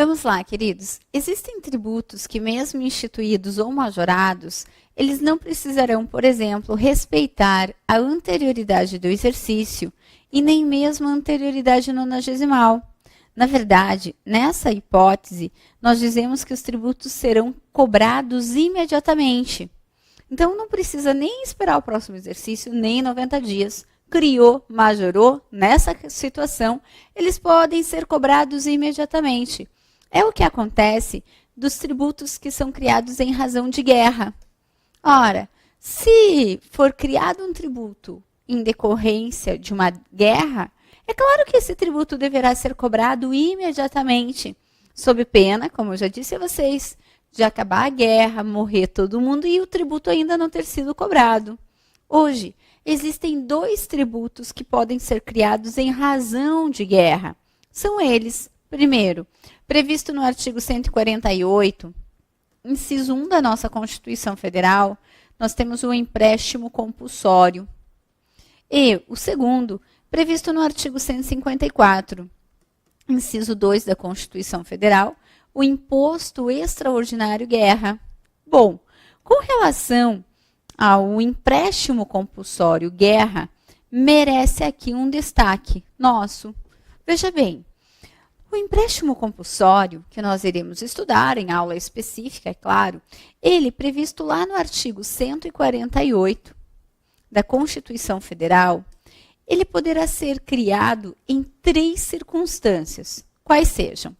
Vamos lá, queridos. Existem tributos que, mesmo instituídos ou majorados, eles não precisarão, por exemplo, respeitar a anterioridade do exercício e nem mesmo a anterioridade nonagesimal. Na verdade, nessa hipótese, nós dizemos que os tributos serão cobrados imediatamente. Então, não precisa nem esperar o próximo exercício, nem 90 dias. Criou, majorou, nessa situação, eles podem ser cobrados imediatamente. É o que acontece dos tributos que são criados em razão de guerra. Ora, se for criado um tributo em decorrência de uma guerra, é claro que esse tributo deverá ser cobrado imediatamente, sob pena, como eu já disse a vocês, de acabar a guerra, morrer todo mundo e o tributo ainda não ter sido cobrado. Hoje, existem 2 tributos que podem ser criados em razão de guerra. São eles, primeiro, previsto no artigo 148, inciso 1 da nossa Constituição Federal, nós temos o empréstimo compulsório. E o segundo, previsto no artigo 154, inciso 2 da Constituição Federal, o imposto extraordinário guerra. Bom, com relação ao empréstimo compulsório guerra, merece aqui um destaque nosso. Veja bem, o empréstimo compulsório, que nós iremos estudar em aula específica, é claro, ele previsto lá no artigo 148 da Constituição Federal, ele poderá ser criado em 3 circunstâncias, quais sejam.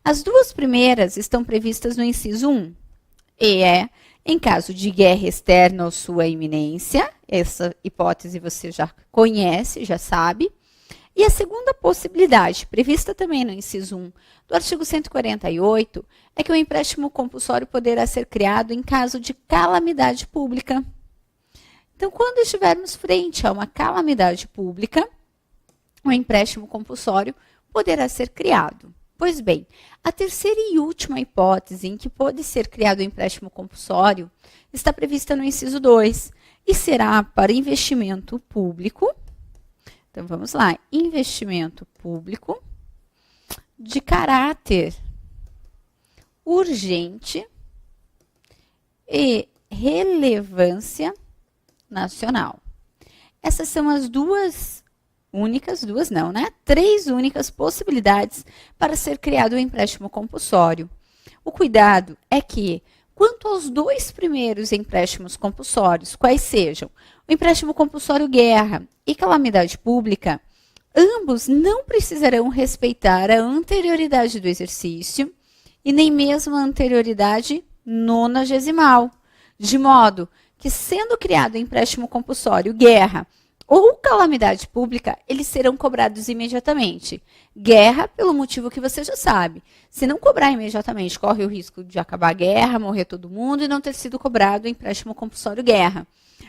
As 2 primeiras estão previstas no inciso 1, e é em caso de guerra externa ou sua iminência, essa hipótese você já conhece, já sabe. E a segunda possibilidade, prevista também no inciso 1 do artigo 148, é que o empréstimo compulsório poderá ser criado em caso de calamidade pública. Então, quando estivermos frente a uma calamidade pública, o empréstimo compulsório poderá ser criado. Pois bem, a terceira e última hipótese em que pode ser criado o empréstimo compulsório está prevista no inciso 2 e será para investimento público. Então, vamos lá. Investimento público de caráter urgente e relevância nacional. Essas são as 3 únicas possibilidades para ser criado o empréstimo compulsório. O cuidado é que, quanto aos 2 primeiros empréstimos compulsórios, quais sejam o empréstimo compulsório guerra e calamidade pública, ambos não precisarão respeitar a anterioridade do exercício e nem mesmo a anterioridade nonagesimal, de modo que, sendo criado o empréstimo compulsório guerra ou calamidade pública, eles serão cobrados imediatamente. Guerra, pelo motivo que você já sabe. Se não cobrar imediatamente, corre o risco de acabar a guerra, morrer todo mundo e não ter sido cobrado o empréstimo compulsório guerra.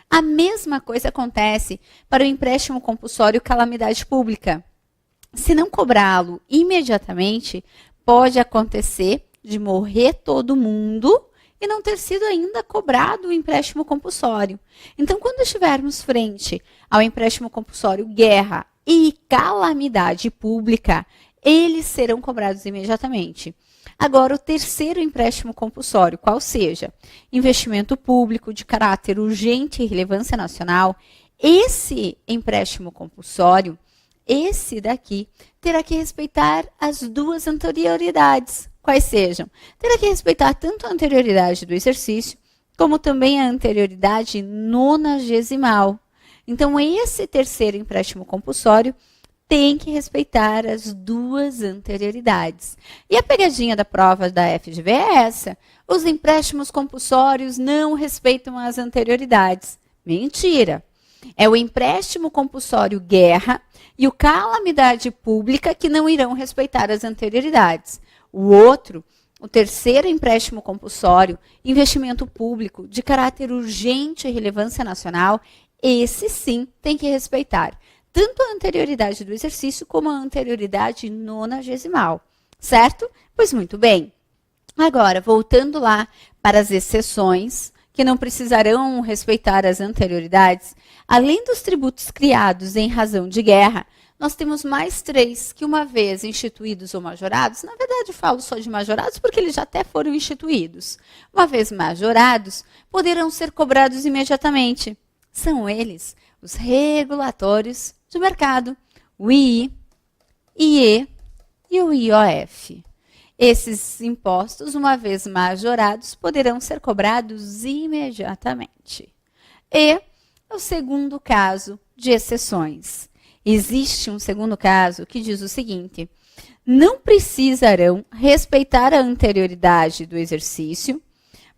A mesma coisa acontece para o empréstimo compulsório calamidade pública. Se não cobrá-lo imediatamente, pode acontecer de morrer todo mundo e não ter sido ainda cobrado o empréstimo compulsório. Então, quando estivermos frente ao empréstimo compulsório guerra e calamidade pública, eles serão cobrados imediatamente. Agora, o terceiro empréstimo compulsório, qual seja investimento público de caráter urgente e relevância nacional, esse empréstimo compulsório, esse daqui, terá que respeitar as 2 anterioridades. Quais sejam? Terá que respeitar tanto a anterioridade do exercício, como também a anterioridade nonagesimal. Então, esse terceiro empréstimo compulsório tem que respeitar as 2 anterioridades. E a pegadinha da prova da FGV é essa: os empréstimos compulsórios não respeitam as anterioridades. Mentira! É o empréstimo compulsório guerra e o calamidade pública que não irão respeitar as anterioridades. O outro, o terceiro empréstimo compulsório, investimento público de caráter urgente e relevância nacional, esse sim tem que respeitar tanto a anterioridade do exercício como a anterioridade nonagesimal, certo? Pois muito bem. Agora, voltando lá para as exceções, que não precisarão respeitar as anterioridades, além dos tributos criados em razão de guerra, nós temos mais 3 que, uma vez instituídos ou majorados, na verdade eu falo só de majorados porque eles já até foram instituídos. Uma vez majorados, poderão ser cobrados imediatamente. São eles os regulatórios de mercado, o II, IE e o IOF. Esses impostos, uma vez majorados, poderão ser cobrados imediatamente. E o segundo caso de exceções. Existe um segundo caso que diz o seguinte: não precisarão respeitar a anterioridade do exercício,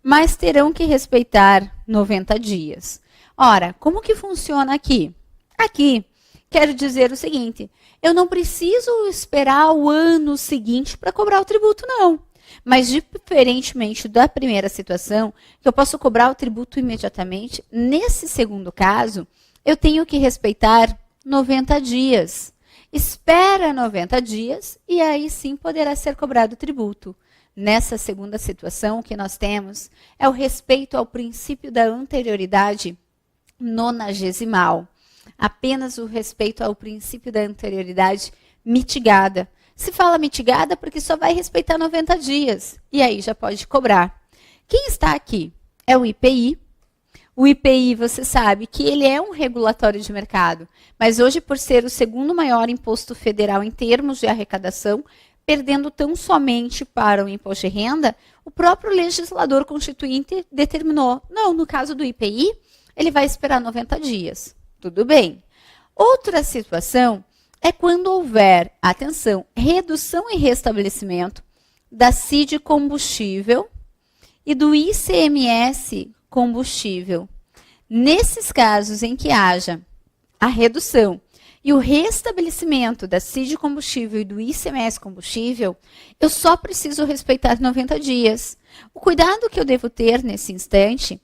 mas terão que respeitar 90 dias. Ora, como que funciona aqui? Aqui, quero dizer o seguinte: eu não preciso esperar o ano seguinte para cobrar o tributo, não. Mas, diferentemente da primeira situação, que eu posso cobrar o tributo imediatamente, nesse segundo caso, eu tenho que respeitar 90 dias. Espera 90 dias e aí sim poderá ser cobrado o tributo. Nessa segunda situação, o que nós temos é o respeito ao princípio da anterioridade nonagesimal. Apenas o respeito ao princípio da anterioridade mitigada. Se fala mitigada porque só vai respeitar 90 dias. E aí já pode cobrar. Quem está aqui é o IPI. O IPI, você sabe que ele é um regulatório de mercado. Mas hoje, por ser o segundo maior imposto federal em termos de arrecadação, perdendo tão somente para o imposto de renda, o próprio legislador constituinte determinou, não, no caso do IPI, ele vai esperar 90 dias. Tudo bem. Outra situação é quando houver, atenção, redução e restabelecimento da CID combustível e do ICMS combustível. Nesses casos em que haja a redução e o restabelecimento da CID combustível e do ICMS combustível, eu só preciso respeitar 90 dias. O cuidado que eu devo ter nesse instante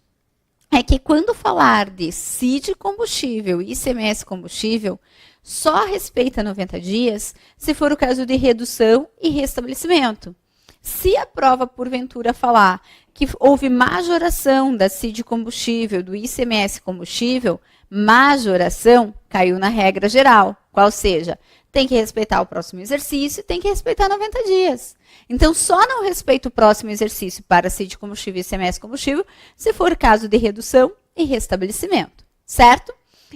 é que quando falar de CID combustível e ICMS combustível, só respeita 90 dias se for o caso de redução e restabelecimento. Se a prova, porventura, falar que houve majoração da CID combustível, do ICMS combustível, majoração caiu na regra geral, qual seja, tem que respeitar o próximo exercício e tem que respeitar 90 dias. Então, só não respeita o próximo exercício para CID combustível e ICMS combustível se for caso de redução e restabelecimento, certo?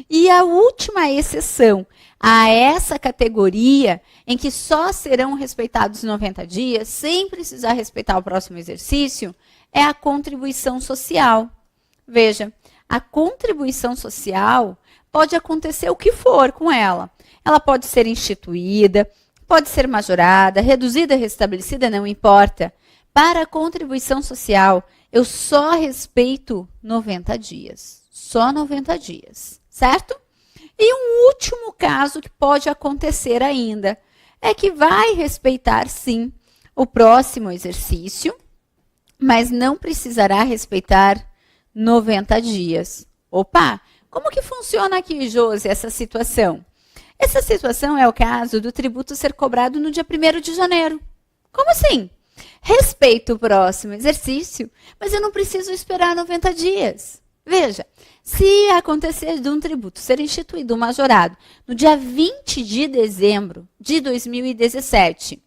E a última exceção a essa categoria, em que só serão respeitados 90 dias, sem precisar respeitar o próximo exercício, é a contribuição social. Veja, a contribuição social pode acontecer o que for com ela. Ela pode ser instituída, pode ser majorada, reduzida, restabelecida, não importa. Para a contribuição social, eu só respeito 90 dias. Só 90 dias. Certo? E um último caso que pode acontecer ainda é que vai respeitar, sim, o próximo exercício, mas não precisará respeitar 90 dias. Opa, como que funciona aqui, Josi, essa situação? Essa situação é o caso do tributo ser cobrado no dia 1º de janeiro. Como assim? Respeito o próximo exercício, mas eu não preciso esperar 90 dias. Veja, se acontecer de um tributo ser instituído, majorado, no dia 20 de dezembro de 2017,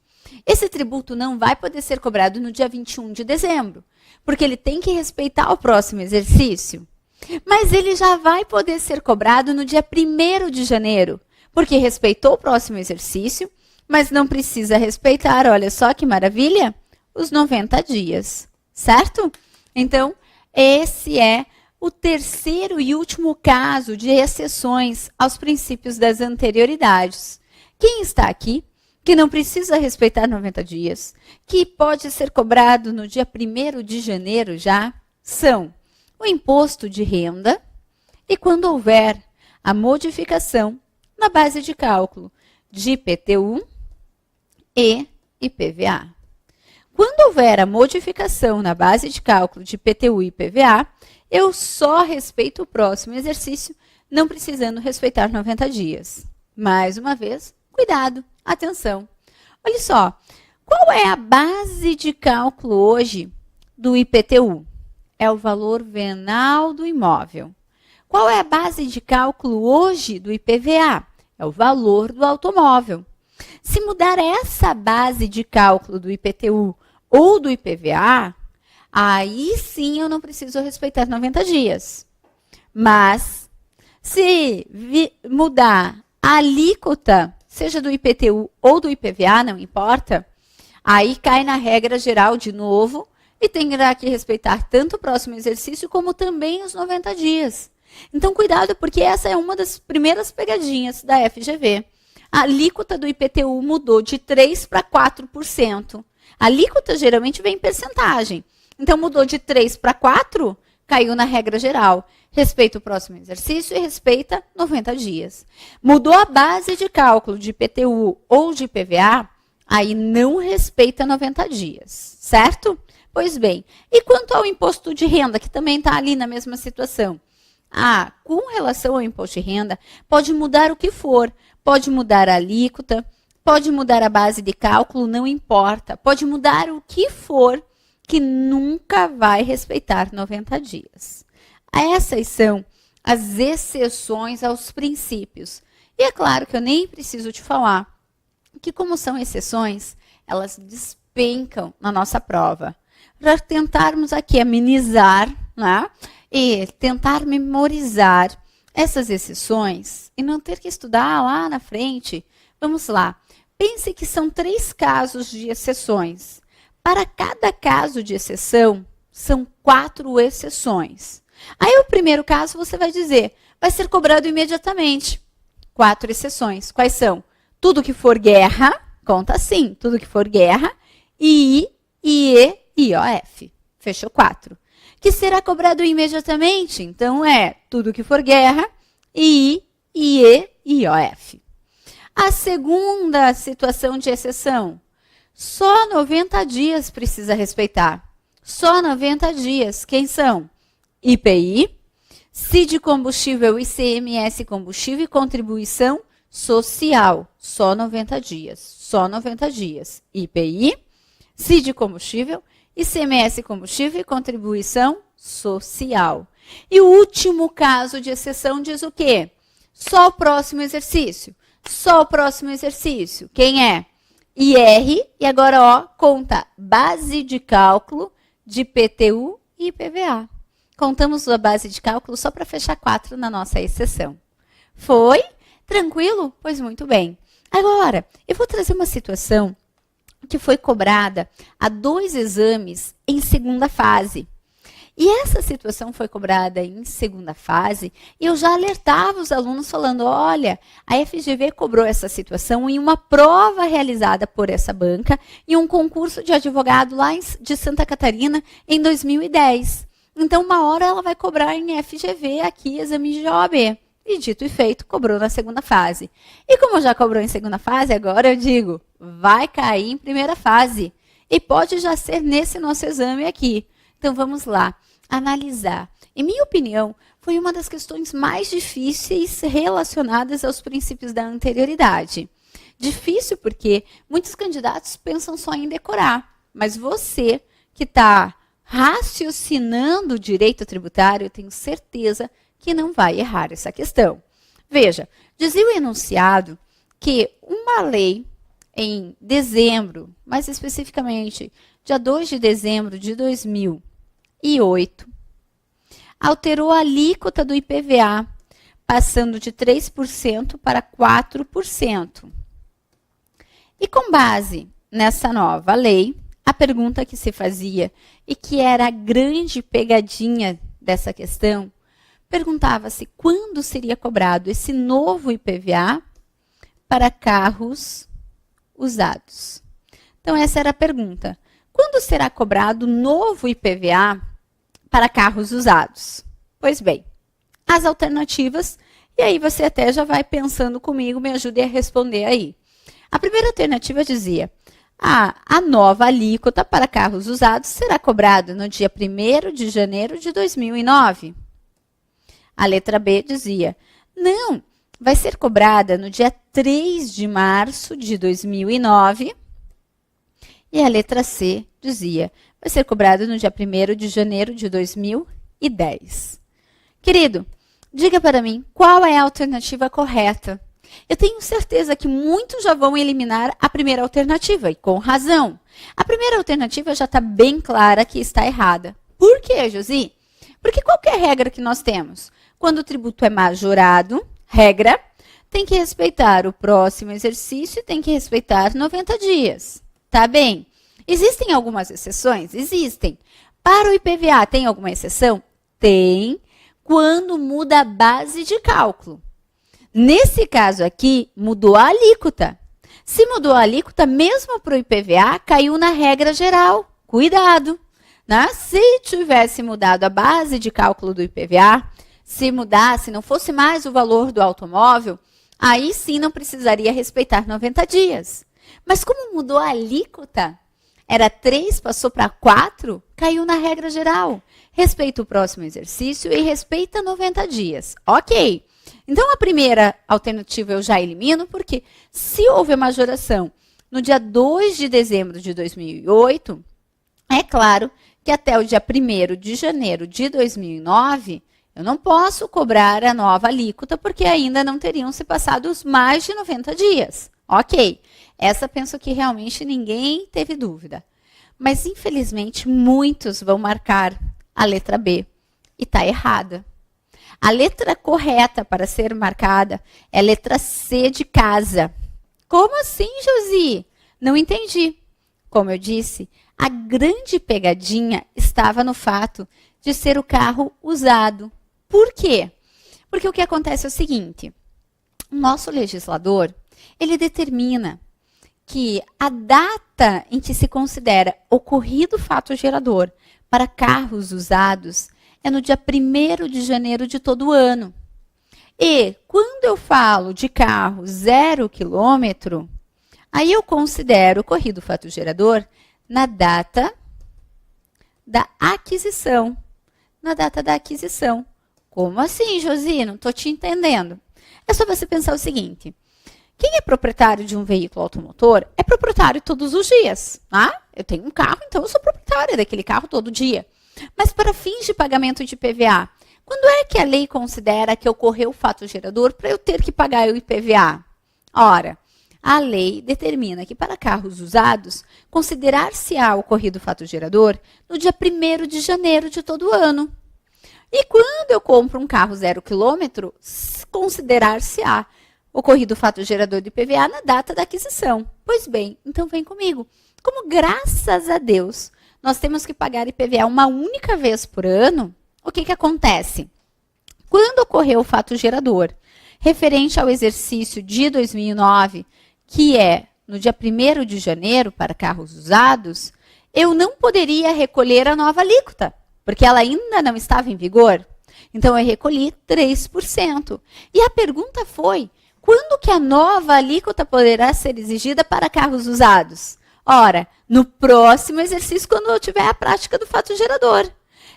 esse tributo não vai poder ser cobrado no dia 21 de dezembro, porque ele tem que respeitar o próximo exercício. Mas ele já vai poder ser cobrado no dia 1º de janeiro, porque respeitou o próximo exercício, mas não precisa respeitar, olha só que maravilha, os 90 dias, certo? Então, esse é o terceiro e último caso de exceções aos princípios das anterioridades. Quem está aqui, que não precisa respeitar 90 dias, que pode ser cobrado no dia 1º de janeiro já, são o imposto de renda e quando houver a modificação na base de cálculo de IPTU e IPVA. Quando houver a modificação na base de cálculo de IPTU e IPVA, eu só respeito o próximo exercício, não precisando respeitar 90 dias. Mais uma vez, cuidado, atenção. Olha só, qual é a base de cálculo hoje do IPTU? É o valor venal do imóvel. Qual é a base de cálculo hoje do IPVA? é o valor do automóvel. Se mudar essa base de cálculo do IPTU ou do IPVA, aí sim eu não preciso respeitar 90 dias. Mas, se mudar a alíquota, seja do IPTU ou do IPVA, não importa, aí cai na regra geral de novo e terá que respeitar tanto o próximo exercício como também os 90 dias. Então, cuidado, porque essa é uma das primeiras pegadinhas da FGV. A alíquota do IPTU mudou de 3% para 4%. A alíquota geralmente vem em percentagem. Então, mudou de 3 para 4, caiu na regra geral. Respeita o próximo exercício e respeita 90 dias. Mudou a base de cálculo de IPTU ou de IPVA, aí não respeita 90 dias, certo? Pois bem, e quanto ao imposto de renda, que também está ali na mesma situação? Com relação ao imposto de renda, pode mudar o que for. Pode mudar a alíquota, pode mudar a base de cálculo, não importa. Pode mudar o que for, que nunca vai respeitar 90 dias. Essas são as exceções aos princípios. E é claro que eu nem preciso te falar que, como são exceções, elas despencam na nossa prova. Para tentarmos aqui amenizar, né, e tentar memorizar essas exceções e não ter que estudar lá na frente, vamos lá. Pense que são 3 casos de exceções. Para cada caso de exceção, são 4 exceções. Aí, o primeiro caso, você vai dizer, vai ser cobrado imediatamente. 4 exceções. Quais são? Tudo que for guerra, conta assim, tudo que for guerra, II, IE, IOF. Fechou 4. Que será cobrado imediatamente? Então, tudo que for guerra, II, IE, IOF. A segunda situação de exceção, só 90 dias precisa respeitar. Só 90 dias. Quem são? IPI, CID combustível, ICMS combustível e contribuição social. Só 90 dias. Só 90 dias. IPI, CID combustível, ICMS combustível e contribuição social. E o último caso de exceção diz o quê? Só o próximo exercício. Só o próximo exercício. Quem é? IR, e agora, conta base de cálculo de IPTU e IPVA. Contamos a base de cálculo só para fechar 4 na nossa exceção. Foi? Tranquilo? Pois muito bem. Agora, eu vou trazer uma situação que foi cobrada a 2 exames em segunda fase. E essa situação foi cobrada em segunda fase e eu já alertava os alunos falando, olha, a FGV cobrou essa situação em uma prova realizada por essa banca em um concurso de advogado lá de Santa Catarina em 2010. Então, uma hora ela vai cobrar em FGV aqui, exame de OAB. E dito e feito, cobrou na segunda fase. E como já cobrou em segunda fase, agora eu digo, vai cair em primeira fase. E pode já ser nesse nosso exame aqui. Então, vamos lá, analisar. Em minha opinião, foi uma das questões mais difíceis relacionadas aos princípios da anterioridade. Difícil porque muitos candidatos pensam só em decorar. Mas você que está raciocinando o direito tributário, eu tenho certeza que não vai errar essa questão. Veja, dizia o enunciado que uma lei em dezembro, mais especificamente, dia 2 de dezembro de 2008, alterou a alíquota do IPVA, passando de 3% para 4%. E com base nessa nova lei, a pergunta que se fazia, e que era a grande pegadinha dessa questão, perguntava-se quando seria cobrado esse novo IPVA para carros usados. Então, essa era a pergunta. Quando será cobrado o novo IPVA para carros usados? Pois bem, as alternativas, e aí você até já vai pensando comigo, me ajude a responder aí. A primeira alternativa dizia, a nova alíquota para carros usados será cobrado no dia 1º de janeiro de 2009. A letra B dizia, não, vai ser cobrada no dia 3 de março de 2009. E a letra C dizia, vai ser cobrado no dia 1º de janeiro de 2010. Querido, diga para mim, qual é a alternativa correta? Eu tenho certeza que muitos já vão eliminar a primeira alternativa, e com razão. A primeira alternativa já está bem clara que está errada. Por quê, Josi? Porque qual que é a regra que nós temos? Quando o tributo é majorado, regra, tem que respeitar o próximo exercício e tem que respeitar 90 dias. Tá bem? Existem algumas exceções? Existem. Para o IPVA, tem alguma exceção? Tem, quando muda a base de cálculo. Nesse caso aqui, mudou a alíquota. Se mudou a alíquota, mesmo para o IPVA, caiu na regra geral. Cuidado! Né? Se tivesse mudado a base de cálculo do IPVA, se mudasse, não fosse mais o valor do automóvel, aí sim não precisaria respeitar 90 dias. Mas como mudou a alíquota, era 3, passou para 4, caiu na regra geral. Respeita o próximo exercício e respeita 90 dias. Ok. Então, a primeira alternativa eu já elimino, porque se houve a majoração no dia 2 de dezembro de 2008, é claro que até o dia 1º de janeiro de 2009, eu não posso cobrar a nova alíquota, porque ainda não teriam se passado os mais de 90 dias. Ok, essa penso que realmente ninguém teve dúvida. Mas, infelizmente, muitos vão marcar a letra B e está errada. A letra correta para ser marcada é a letra C de casa. Como assim, Josi? Não entendi. Como eu disse, a grande pegadinha estava no fato de ser o carro usado. Por quê? Porque o que acontece é o seguinte, o nosso legislador, ele determina que a data em que se considera ocorrido o fato gerador para carros usados é no dia 1º de janeiro de todo ano. E quando eu falo de carro 0 quilômetro, aí eu considero ocorrido o fato gerador na data da aquisição. Na data da aquisição. Como assim, Josi? Não estou te entendendo. É só você pensar o seguinte. Quem é proprietário de um veículo automotor é proprietário todos os dias. Tá? Eu tenho um carro, então eu sou proprietária daquele carro todo dia. Mas para fins de pagamento de IPVA, quando é que a lei considera que ocorreu o fato gerador para eu ter que pagar o IPVA? Ora, a lei determina que para carros usados, considerar-se-á ocorrido o fato gerador no dia 1º de janeiro de todo ano. E quando eu compro um carro 0 quilômetro, considerar-se-á ocorrido o fato gerador do IPVA na data da aquisição. Pois bem, então vem comigo. Como graças a Deus nós temos que pagar IPVA uma única vez por ano, o que acontece? Quando ocorreu o fato gerador referente ao exercício de 2009, que é no dia 1º de janeiro para carros usados, eu não poderia recolher a nova alíquota, porque ela ainda não estava em vigor. Então, eu recolhi 3%. E a pergunta foi, quando que a nova alíquota poderá ser exigida para carros usados? Ora, no próximo exercício, quando eu tiver a prática do fato gerador.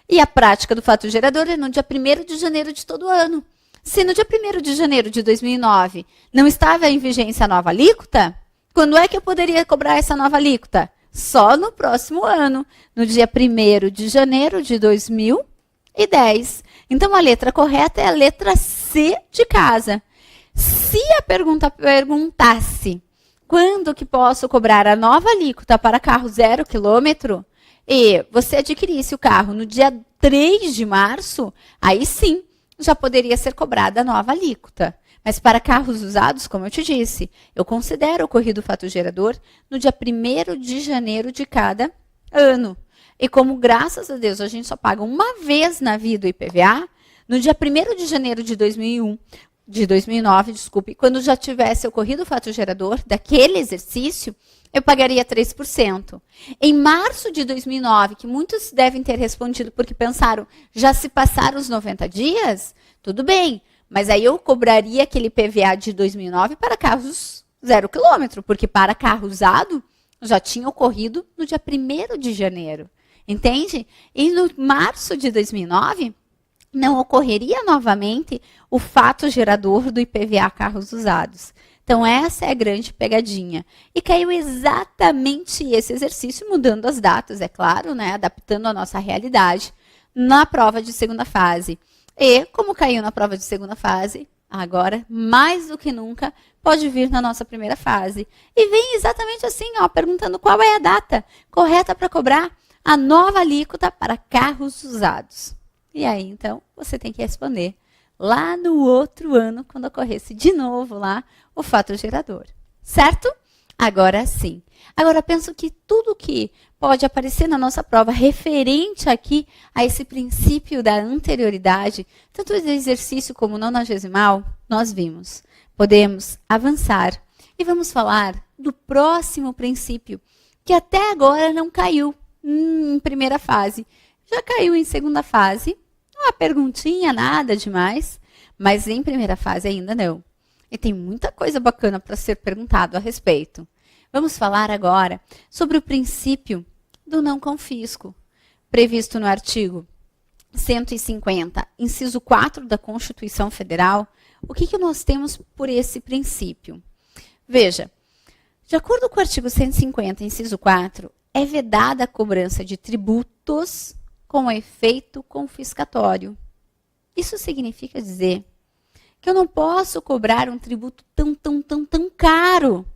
E a prática do fato gerador é no dia 1º de janeiro de todo ano. Se no dia 1º de janeiro de 2009 não estava em vigência a nova alíquota, quando é que eu poderia cobrar essa nova alíquota? Só no próximo ano, no dia 1º de janeiro de 2010. Então, a letra correta é a letra C de casa. Se a pergunta perguntasse quando que posso cobrar a nova alíquota para carro 0 quilômetro e você adquirisse o carro no dia 3 de março, aí sim, já poderia ser cobrada a nova alíquota. Mas para carros usados, como eu te disse, eu considero ocorrido o fato gerador no dia 1º de janeiro de cada ano. E como, graças a Deus, a gente só paga uma vez na vida o IPVA, no dia 1º de janeiro de 2009, quando já tivesse ocorrido o fato gerador daquele exercício, eu pagaria 3%. Em março de 2009, que muitos devem ter respondido porque pensaram, já se passaram os 90 dias? Tudo bem, mas aí eu cobraria aquele IPVA de 2009 para carros 0 quilômetro, porque para carro usado já tinha ocorrido no dia 1º de janeiro. Entende? E no março de 2009, não ocorreria novamente o fato gerador do IPVA carros usados. Então, essa é a grande pegadinha. E caiu exatamente esse exercício, mudando as datas, é claro, né? Adaptando a nossa realidade, na prova de segunda fase. E, como caiu na prova de segunda fase, agora, mais do que nunca, pode vir na nossa primeira fase. E vem exatamente assim, ó, perguntando qual é a data correta para cobrar a nova alíquota para carros usados. E aí, então, você tem que responder lá no outro ano, quando ocorresse de novo lá o fato gerador. Certo? Agora sim. Agora, penso que tudo que pode aparecer na nossa prova referente aqui a esse princípio da anterioridade, tanto do exercício como no 90º, nós vimos. Podemos avançar e vamos falar do próximo princípio, que até agora não caiu em primeira fase. Já caiu em segunda fase, uma perguntinha, nada demais, mas em primeira fase ainda não. E tem muita coisa bacana para ser perguntado a respeito. Vamos falar agora sobre o princípio do não confisco, previsto no artigo 150, inciso 4 da Constituição Federal. O que nós temos por esse princípio? Veja, de acordo com o artigo 150, inciso 4, é vedada a cobrança de tributos com efeito confiscatório. Isso significa dizer que eu não posso cobrar um tributo tão caro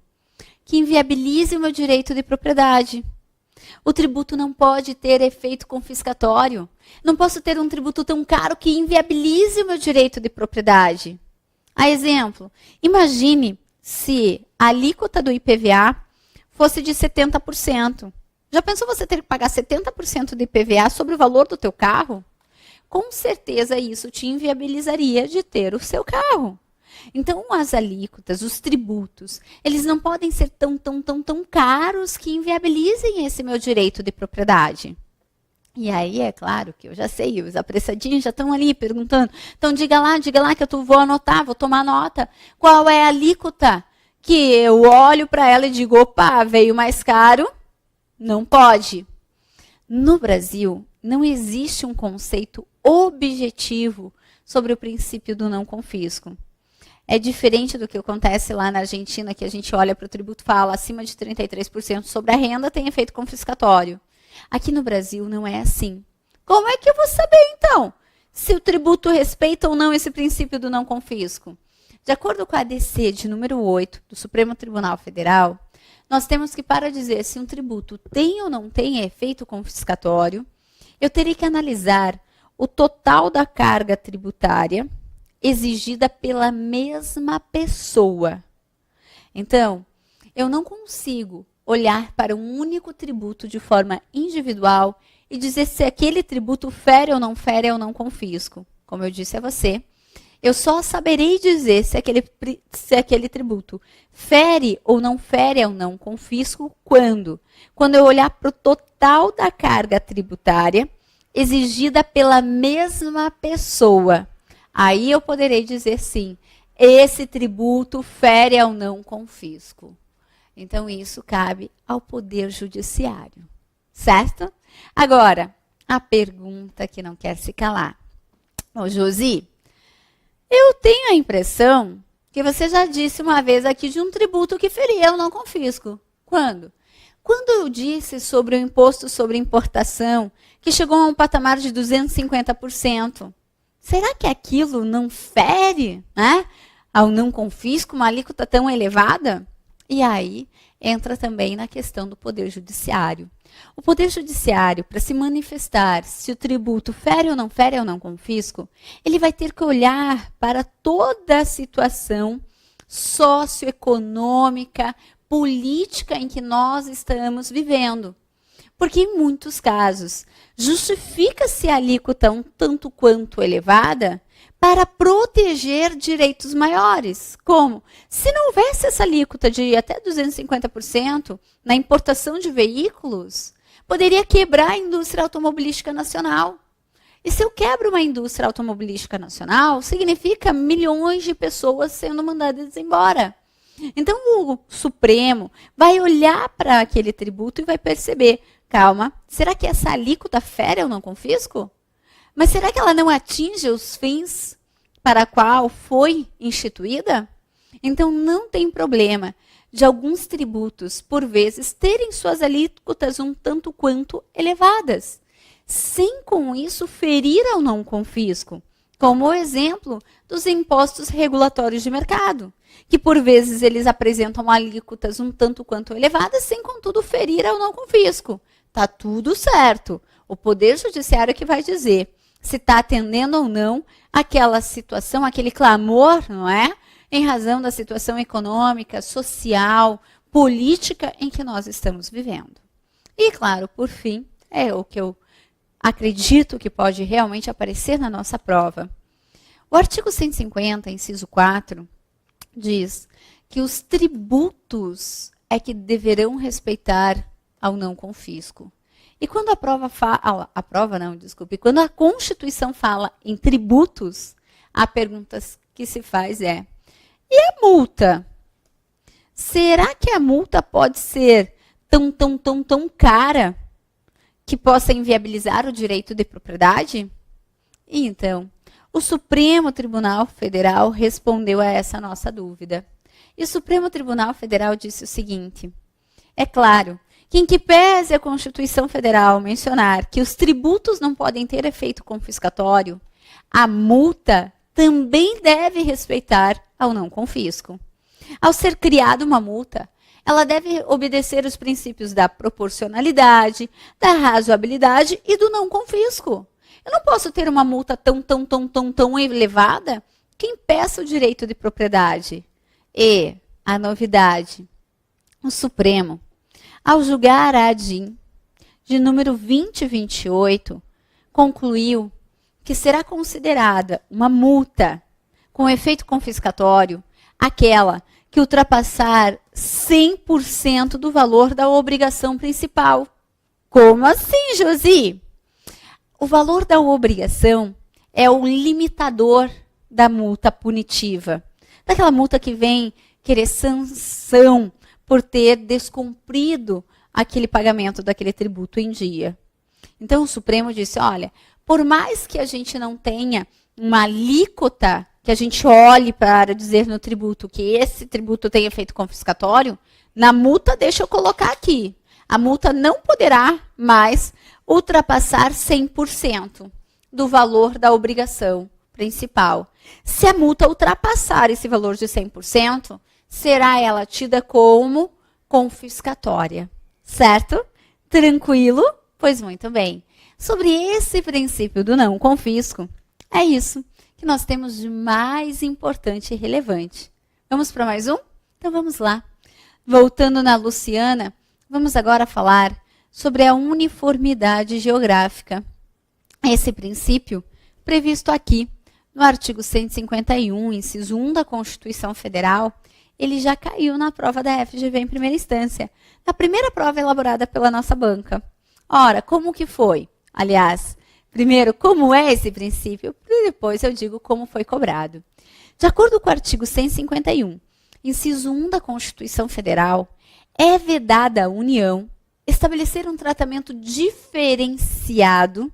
que inviabilize o meu direito de propriedade. O tributo não pode ter efeito confiscatório. Não posso ter um tributo tão caro que inviabilize o meu direito de propriedade. A exemplo, imagine se a alíquota do IPVA fosse de 70%. Já pensou você ter que pagar 70% de IPVA sobre o valor do teu carro? Com certeza isso te inviabilizaria de ter o seu carro. Então, as alíquotas, os tributos, eles não podem ser tão caros que inviabilizem esse meu direito de propriedade. E aí, é claro que eu já sei, os apressadinhos já estão ali perguntando. Então, diga lá que eu vou anotar, vou tomar nota. Qual é a alíquota? Que eu olho para ela e digo, opa, veio mais caro? Não pode. No Brasil, não existe um conceito objetivo sobre o princípio do não confisco. É diferente do que acontece lá na Argentina, que a gente olha para o tributo e fala acima de 33% sobre a renda tem efeito confiscatório. Aqui no Brasil não é assim. Como é que eu vou saber, então, se o tributo respeita ou não esse princípio do não confisco? De acordo com a ADC de número 8 do Supremo Tribunal Federal, nós temos que, para dizer se um tributo tem ou não tem efeito confiscatório, eu teria que analisar o total da carga tributária exigida pela mesma pessoa. Então, eu não consigo olhar para um único tributo de forma individual e dizer se aquele tributo fere ou não confisco. Como eu disse a você, eu só saberei dizer se aquele tributo fere ou não confisco quando eu olhar para o total da carga tributária exigida pela mesma pessoa. Aí eu poderei dizer sim, esse tributo fere ao não confisco. Então, isso cabe ao Poder Judiciário, certo? Agora, a pergunta que não quer se calar. Ô, Josi, eu tenho a impressão que você já disse uma vez aqui de um tributo que feria ao não confisco. Quando? Quando eu disse sobre o imposto sobre importação, que chegou a um patamar de 250%, será que aquilo não fere, né, ao não confisco, uma alíquota tão elevada? E aí entra também na questão do Poder Judiciário. O Poder Judiciário, para se manifestar se o tributo fere ou não confisco, ele vai ter que olhar para toda a situação socioeconômica, política em que nós estamos vivendo. Porque em muitos casos, justifica-se a alíquota um tanto quanto elevada para proteger direitos maiores. Como? Se não houvesse essa alíquota de até 250% na importação de veículos, poderia quebrar a indústria automobilística nacional. E se eu quebro uma indústria automobilística nacional, significa milhões de pessoas sendo mandadas embora. Então, o Supremo vai olhar para aquele tributo e vai perceber, calma, será que essa alíquota fere ou não confisco? Mas será que ela não atinge os fins para a qual foi instituída? Então, não tem problema de alguns tributos, por vezes, terem suas alíquotas um tanto quanto elevadas, sem com isso ferir ao não confisco. Como o exemplo dos impostos regulatórios de mercado, que por vezes eles apresentam alíquotas um tanto quanto elevadas, sem contudo ferir ao não confisco. Tá tudo certo. O Poder Judiciário que vai dizer se está atendendo ou não aquela situação, aquele clamor, não é? Em razão da situação econômica, social, política em que nós estamos vivendo. E, claro, por fim, é o que eu acredito que pode realmente aparecer na nossa prova. O artigo 150, inciso 4, diz que os tributos é que deverão respeitar ao não confisco. E quando quando a Constituição fala em tributos, a pergunta que se faz é: e a multa? Será que a multa pode ser tão cara que possa inviabilizar o direito de propriedade? E então, o Supremo Tribunal Federal respondeu a essa nossa dúvida. E o Supremo Tribunal Federal disse o seguinte: é claro que, em que pese a Constituição Federal mencionar que os tributos não podem ter efeito confiscatório, a multa também deve respeitar ao não confisco. Ao ser criada uma multa, ela deve obedecer os princípios da proporcionalidade, da razoabilidade e do não confisco. Eu não posso ter uma multa tão elevada que impeça o direito de propriedade. E a novidade, o Supremo, ao julgar a ADIM de número 2028, concluiu que será considerada uma multa com efeito confiscatório aquela que ultrapassar 100% do valor da obrigação principal. Como assim, Josi? O valor da obrigação é o limitador da multa punitiva. Daquela multa que vem querer sanção por ter descumprido aquele pagamento daquele tributo em dia. Então, o Supremo disse, olha, por mais que a gente não tenha uma alíquota, que a gente olhe para dizer no tributo que esse tributo tem efeito confiscatório, na multa, deixa eu colocar aqui, a multa não poderá mais ultrapassar 100% do valor da obrigação principal. Se a multa ultrapassar esse valor de 100%, será ela tida como confiscatória, certo? Tranquilo? Pois muito bem. Sobre esse princípio do não confisco, é isso que nós temos de mais importante e relevante. Vamos para mais um? Então vamos lá. Voltando na Luciana, vamos agora falar sobre a uniformidade geográfica. Esse princípio, previsto aqui no artigo 151, inciso 1 da Constituição Federal, ele já caiu na prova da FGV em primeira instância, na primeira prova elaborada pela nossa banca. Ora, como que foi? Aliás, primeiro, como é esse princípio? E depois eu digo como foi cobrado. De acordo com o artigo 151, inciso 1 da Constituição Federal, é vedada à União estabelecer um tratamento diferenciado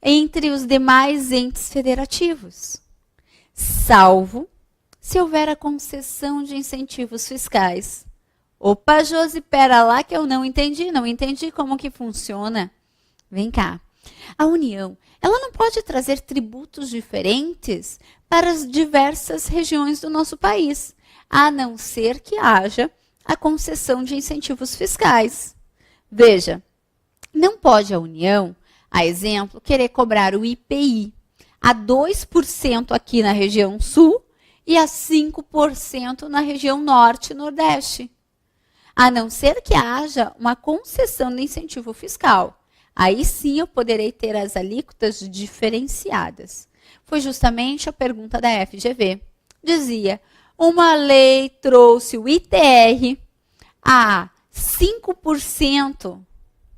entre os demais entes federativos, salvo se houver a concessão de incentivos fiscais. Opa, Josi, pera lá que eu não entendi como que funciona. Vem cá. A União, ela não pode trazer tributos diferentes para as diversas regiões do nosso país, a não ser que haja a concessão de incentivos fiscais. Veja, não pode a União, a exemplo, querer cobrar o IPI a 2% aqui na região sul e a 5% na região norte e nordeste, a não ser que haja uma concessão de incentivo fiscal. Aí sim eu poderei ter as alíquotas diferenciadas. Foi justamente a pergunta da FGV. Dizia, uma lei trouxe o ITR a 5%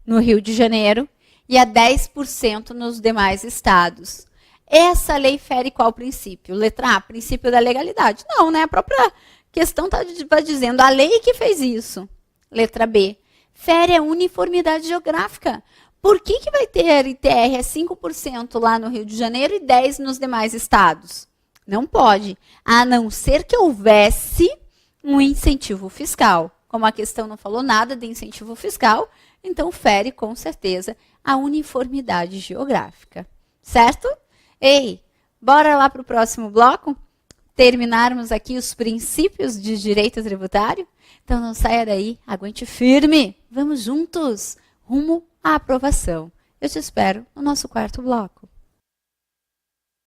no Rio de Janeiro e a 10% nos demais estados. Essa lei fere qual princípio? Letra A, princípio da legalidade. Não, né? A própria questão está dizendo a lei que fez isso. Letra B, fere a uniformidade geográfica. Por que vai ter ITR a 5% lá no Rio de Janeiro e 10% nos demais estados? Não pode, a não ser que houvesse um incentivo fiscal. Como a questão não falou nada de incentivo fiscal, então fere com certeza a uniformidade geográfica. Certo? Ei, Bora lá para o próximo bloco? Terminarmos aqui os princípios de direito tributário? Então não saia daí, aguente firme. Vamos juntos, rumo à aprovação. Eu te espero no nosso quarto bloco.